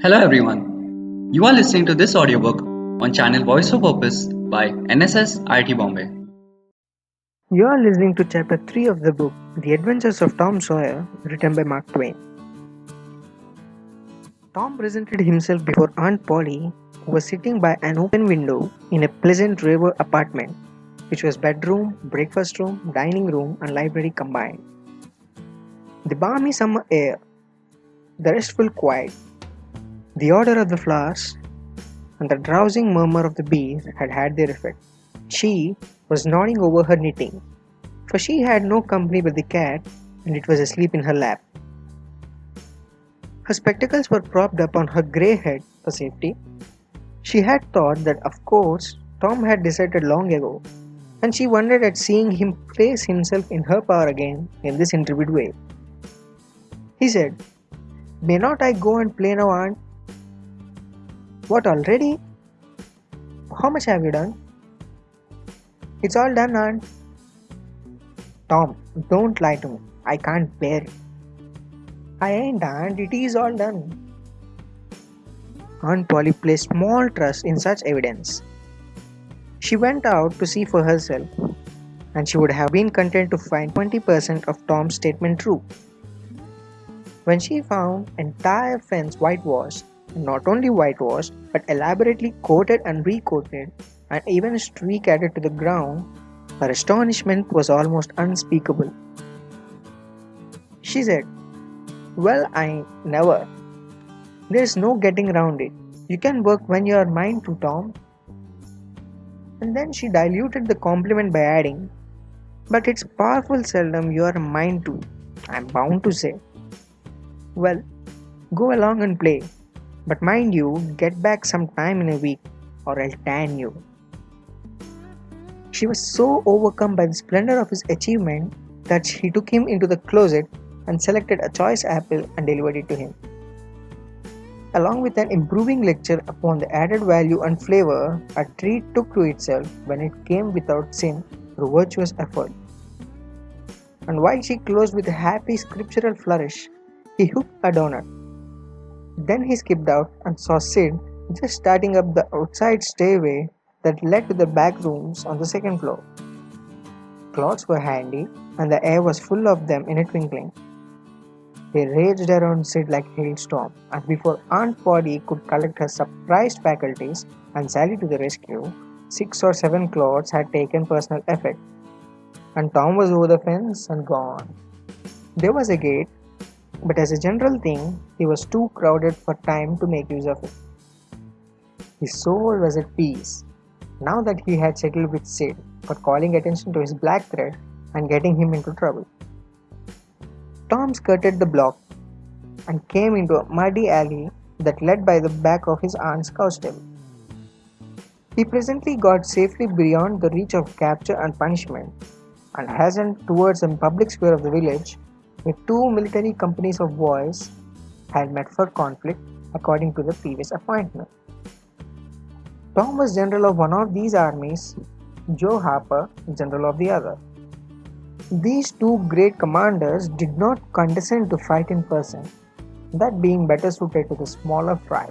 Hello everyone. You are listening to this audiobook on channel Voice of Purpose by NSS IT Bombay. You are listening to Chapter 3 of the book The Adventures of Tom Sawyer, written by Mark Twain. Tom presented himself before Aunt Polly, who was sitting by an open window in a pleasant river apartment, which was bedroom, breakfast room, dining room, and library combined. The balmy summer air, the restful quiet, the odor of the flowers, and the drowsing murmur of the bees had their effect. She was nodding over her knitting, for she had no company but the cat, and it was asleep in her lap. Her spectacles were propped up on her grey head for safety. She had thought that, of course, Tom had decided long ago, and she wondered at seeing him place himself in her power again in this intrepid way. He said, "May not I go and play now, Aunt?" "What, already? How much have you done?" "It's all done, Aunt." "Tom, don't lie to me. I can't bear it." "I ain't, Aunt. It is all done." Aunt Polly placed small trust in such evidence. She went out to see for herself, and she would have been content to find 20% of Tom's statement true. When she found entire fence whitewashed, and not only whitewashed, but elaborately coated and recoated, and even a streak added to the ground, her astonishment was almost unspeakable. She said, "Well, I never. There's no getting around it. You can work when you are mind to, Tom." And then she diluted the compliment by adding, "But it's powerful seldom you are a mind to, I'm bound to say." "Well, go along and play. But mind you, get back some time in a week, or I'll tan you." She was so overcome by the splendor of his achievement that she took him into the closet and selected a choice apple and delivered it to him, along with an improving lecture upon the added value and flavor a treat took to itself when it came without sin through virtuous effort. And while she closed with a happy scriptural flourish, he hooked a donut. Then he skipped out and saw Sid just starting up the outside stairway that led to the back rooms on the second floor. Clothes were handy, and the air was full of them in a twinkling. They raged around Sid like a hailstorm, and before Aunt Polly could collect her surprised faculties and sally to the rescue, 6 or 7 clods had taken personal effect, and Tom was over the fence and gone. There was a gate, but as a general thing, he was too crowded for time to make use of it. His soul was at peace, now that he had settled with Sid for calling attention to his black thread and getting him into trouble. Tom skirted the block and came into a muddy alley that led by the back of his aunt's cow stable. He presently got safely beyond the reach of capture and punishment and hastened towards the public square of the village, where 2 military companies of boys had met for conflict according to the previous appointment. Tom was general of one of these armies, Joe Harper general of the other. These 2 great commanders did not condescend to fight in person, that being better suited to the smaller fry,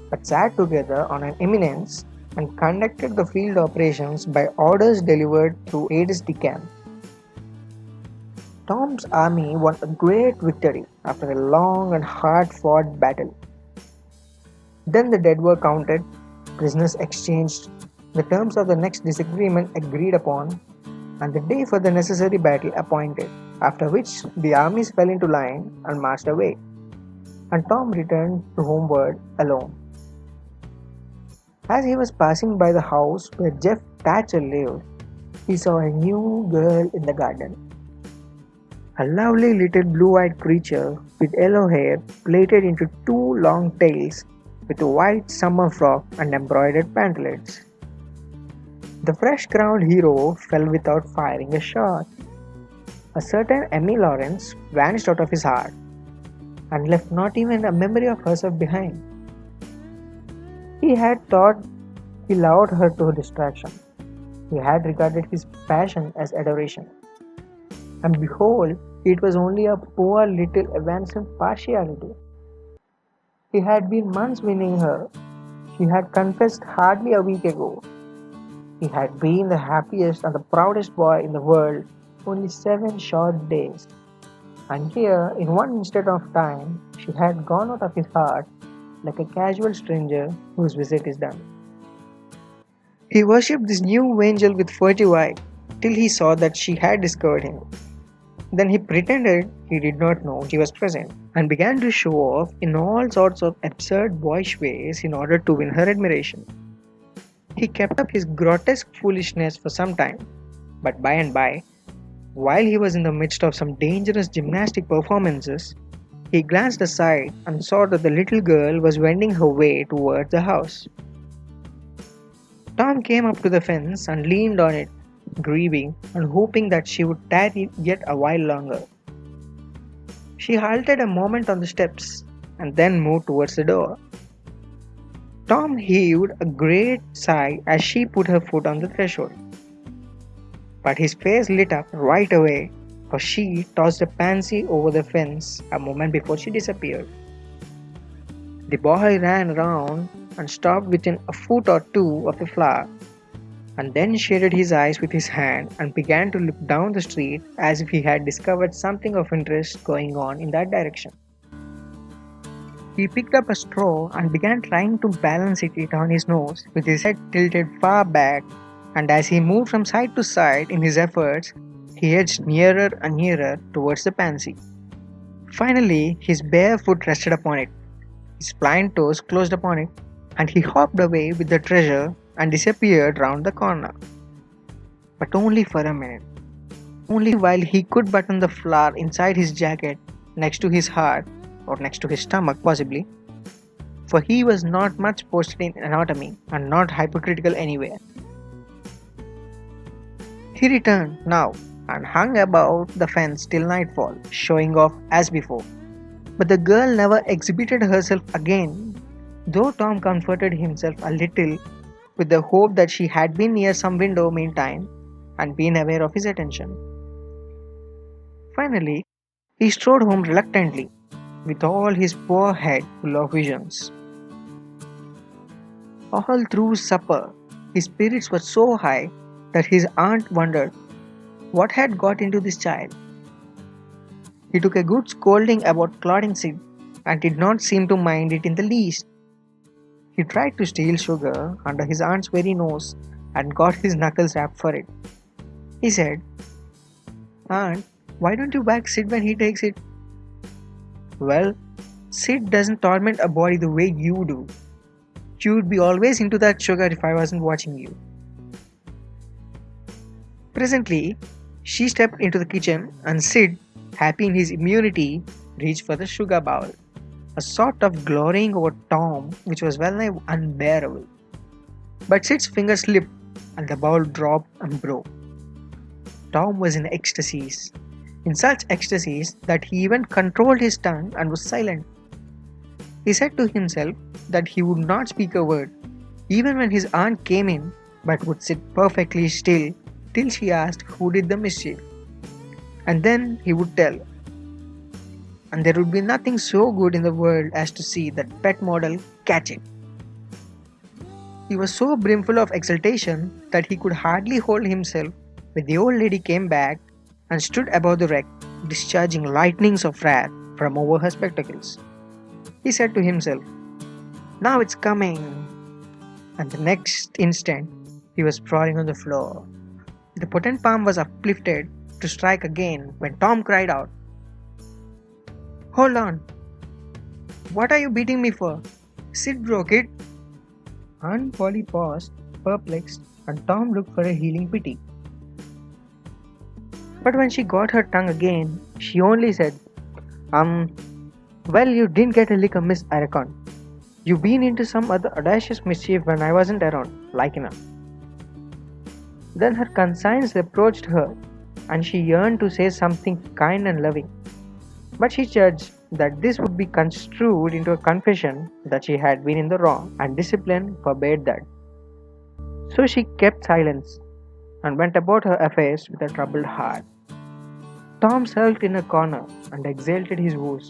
but sat together on an eminence and conducted the field operations by orders delivered through aides de camp. Tom's army won a great victory after a long and hard-fought battle. Then the dead were counted, prisoners exchanged, the terms of the next disagreement agreed upon, and the day for the necessary battle appointed, after which the armies fell into line and marched away, and Tom returned to homeward alone. As he was passing by the house where Jeff Thatcher lived, he saw a new girl in the garden. A lovely little blue-eyed creature with yellow hair plaited into 2 long tails, with a white summer frock and embroidered pantalettes. The fresh-crowned hero fell without firing a shot. A certain Emmy Lawrence vanished out of his heart and left not even a memory of herself behind. He had thought he loved her to distraction. He had regarded his passion as adoration. And behold, it was only a poor little evanescent partiality. He had been months winning her. She had confessed hardly a week ago. He had been the happiest and the proudest boy in the world only 7 short days. And here, in one instant of time, she had gone out of his heart like a casual stranger whose visit is done. He worshipped this new angel with furtive eye till he saw that she had discovered him. Then he pretended he did not know she was present and began to show off in all sorts of absurd boyish ways in order to win her admiration. He kept up his grotesque foolishness for some time, but by and by, while he was in the midst of some dangerous gymnastic performances, he glanced aside and saw that the little girl was wending her way towards the house. Tom came up to the fence and leaned on it, grieving and hoping that she would tarry yet a while longer. She halted a moment on the steps and then moved towards the door. Tom heaved a great sigh as she put her foot on the threshold. But his face lit up right away, for she tossed a pansy over the fence a moment before she disappeared. The boy ran round and stopped within a foot or two of the flower, and then shaded his eyes with his hand and began to look down the street as if he had discovered something of interest going on in that direction. He picked up a straw and began trying to balance it on his nose with his head tilted far back, and as he moved from side to side in his efforts, he edged nearer and nearer towards the pansy. Finally, his bare foot rested upon it, his blind toes closed upon it, and he hopped away with the treasure and disappeared round the corner. But only for a minute. Only while he could button the flower inside his jacket next to his heart, or next to his stomach possibly, for he was not much posted in anatomy and not hypocritical anywhere. He returned now and hung about the fence till nightfall, showing off as before. But the girl never exhibited herself again, though Tom comforted himself a little with the hope that she had been near some window meantime and been aware of his attention. Finally, he strode home reluctantly, with all his poor head full of visions. All through supper, his spirits were so high that his aunt wondered what had got into this child. He took a good scolding about clotting Sid and did not seem to mind it in the least. He tried to steal sugar under his aunt's very nose and got his knuckles rapped for it. He said, "Aunt, why don't you whack Sid when he takes it?" "Well, Sid doesn't torment a boy the way you do. You'd be always into that sugar if I wasn't watching you." Presently, she stepped into the kitchen and Sid, happy in his immunity, reached for the sugar bowl, a sort of glorying over Tom which was well nigh unbearable. But Sid's finger slipped and the bowl dropped and broke. Tom was in ecstasies, in such ecstasies that he even controlled his tongue and was silent. He said to himself that he would not speak a word, even when his aunt came in, but would sit perfectly still till she asked who did the mischief. And then he would tell. And there would be nothing so good in the world as to see that pet model catch it. He was so brimful of exultation that he could hardly hold himself when the old lady came back and stood above the wreck, discharging lightnings of wrath from over her spectacles. He said to himself, "Now it's coming!" And the next instant, he was sprawling on the floor. The potent palm was uplifted to strike again when Tom cried out, "Hold on! What are you beating me for? Sid broke it!" Aunt Polly paused, perplexed, and Tom looked for a healing pity. But when she got her tongue again, she only said, Well, you didn't get a lick amiss, I reckon. You been into some other audacious mischief when I wasn't around, like enough." Then her conscience reproached her, and she yearned to say something kind and loving. But she judged that this would be construed into a confession that she had been in the wrong, and discipline forbade that. So she kept silence, and went about her affairs with a troubled heart. Tom sulked in a corner and exhaled his woes.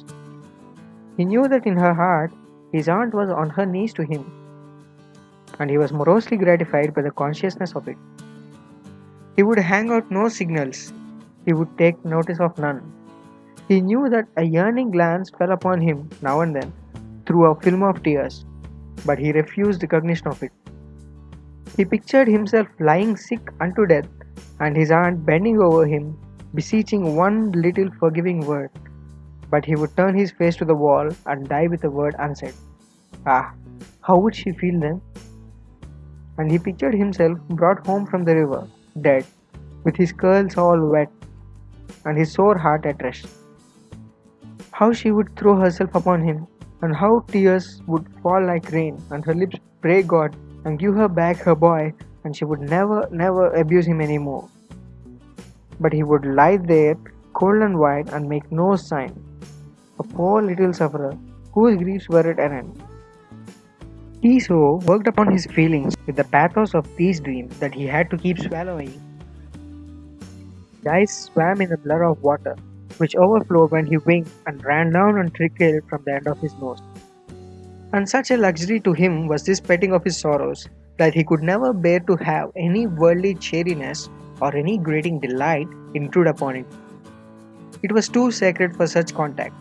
He knew that in her heart His aunt was on her knees to him, and he was morosely gratified by the consciousness of it. He would hang out no signals, he would take notice of none. He knew that a yearning glance fell upon him now and then through a film of tears, but he refused recognition of it. He pictured himself lying sick unto death, and his aunt bending over him, beseeching one little forgiving word, but he would turn his face to the wall and die with a word unsaid. Ah, how would she feel then? And he pictured himself brought home from the river, dead, with his curls all wet, and his sore heart at rest. How she would throw herself upon him, and how tears would fall like rain, and her lips pray God and give her back her boy, and she would never abuse him any more. But he would lie there, cold and white, and make no sign, a poor little sufferer, whose griefs were at an end. He so worked upon his feelings with the pathos of these dreams that he had to keep swallowing. His eyes swam in a blur of water, which overflowed when he winked and ran down and trickled from the end of his nose. And such a luxury to him was this petting of his sorrows, that he could never bear to have any worldly cheeriness or any grating delight intrude upon it. It was too sacred for such contact.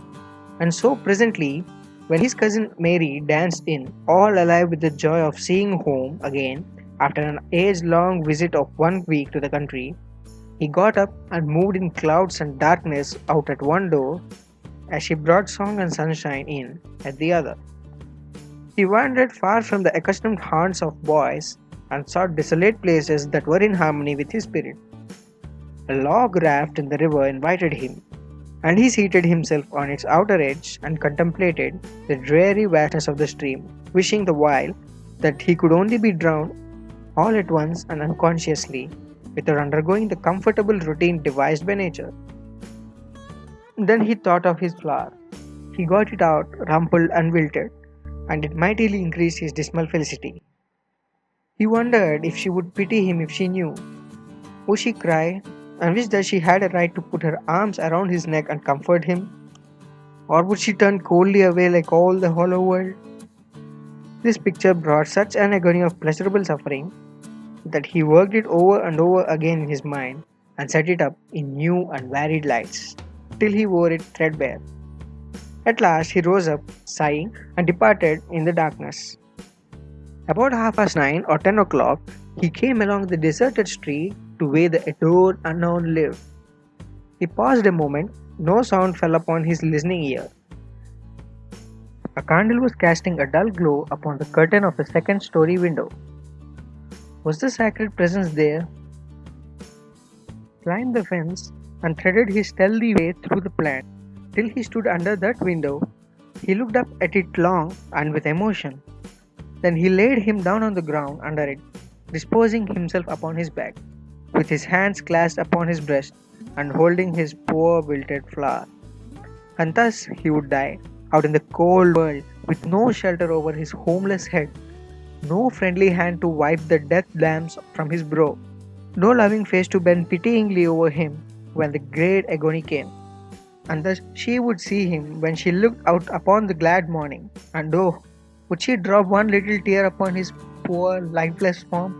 And so presently, when his cousin Mary danced in, all alive with the joy of seeing home again after an age-long visit of 1 week to the country, he got up and moved in clouds and darkness out at one door, as she brought song and sunshine in at the other. He wandered far from the accustomed haunts of boys and sought desolate places that were in harmony with his spirit. A log raft in the river invited him, and he seated himself on its outer edge and contemplated the dreary vastness of the stream, wishing the while that he could only be drowned all at once and unconsciously, without undergoing the comfortable routine devised by nature. Then he thought of his flower. He got it out, rumpled and wilted, and it mightily increased his dismal felicity. He wondered if she would pity him if she knew. Would she cry, and wish that she had a right to put her arms around his neck and comfort him? Or would she turn coldly away like all the hollow world? This picture brought such an agony of pleasurable suffering that he worked it over and over again in his mind and set it up in new and varied lights, till he wore it threadbare. At last he rose up, sighing, and departed in the darkness. About 9:30 or 10 o'clock, he came along the deserted street to where the adored unknown lived. He paused a moment, no sound fell upon his listening ear. A candle was casting a dull glow upon the curtain of a second-story window. Was the sacred presence there? Climbed the fence and threaded his stealthy way through the plant till he stood under that window. He looked up at it long and with emotion. Then he laid him down on the ground under it, disposing himself upon his back, with his hands clasped upon his breast and holding his poor wilted flower. And thus he would die, out in the cold world, with no shelter over his homeless head, no friendly hand to wipe the death damps from his brow, no loving face to bend pityingly over him when the great agony came. And thus she would see him when she looked out upon the glad morning, and oh, would she drop one little tear upon his poor lifeless form?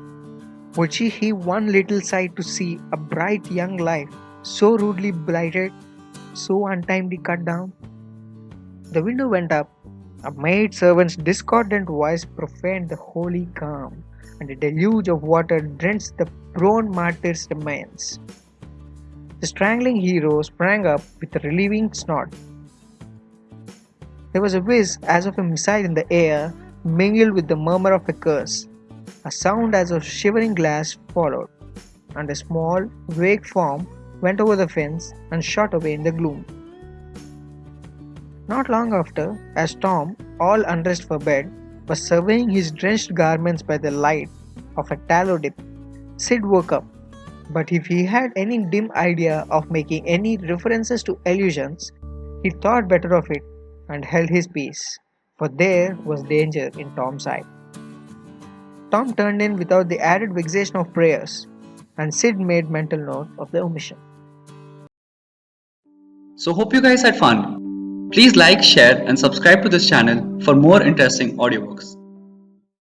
Would she heave one little sigh to see a bright young life so rudely blighted, so untimely cut down? The window went up. A maid servant's discordant voice profaned the holy calm, and a deluge of water drenched the prone martyr's remains. The strangling hero sprang up with a relieving snort. There was a whiz as of a missile in the air, mingled with the murmur of a curse. A sound as of shivering glass followed, and a small, vague form went over the fence and shot away in the gloom. Not long after, as Tom, all undressed for bed, was surveying his drenched garments by the light of a tallow dip, Sid woke up. But if he had any dim idea of making any references to illusions, he thought better of it and held his peace, for there was danger in Tom's eye. Tom turned in without the added vexation of prayers, and Sid made mental note of the omission. So, hope you guys had fun. Please like, share, and subscribe to this channel for more interesting audiobooks.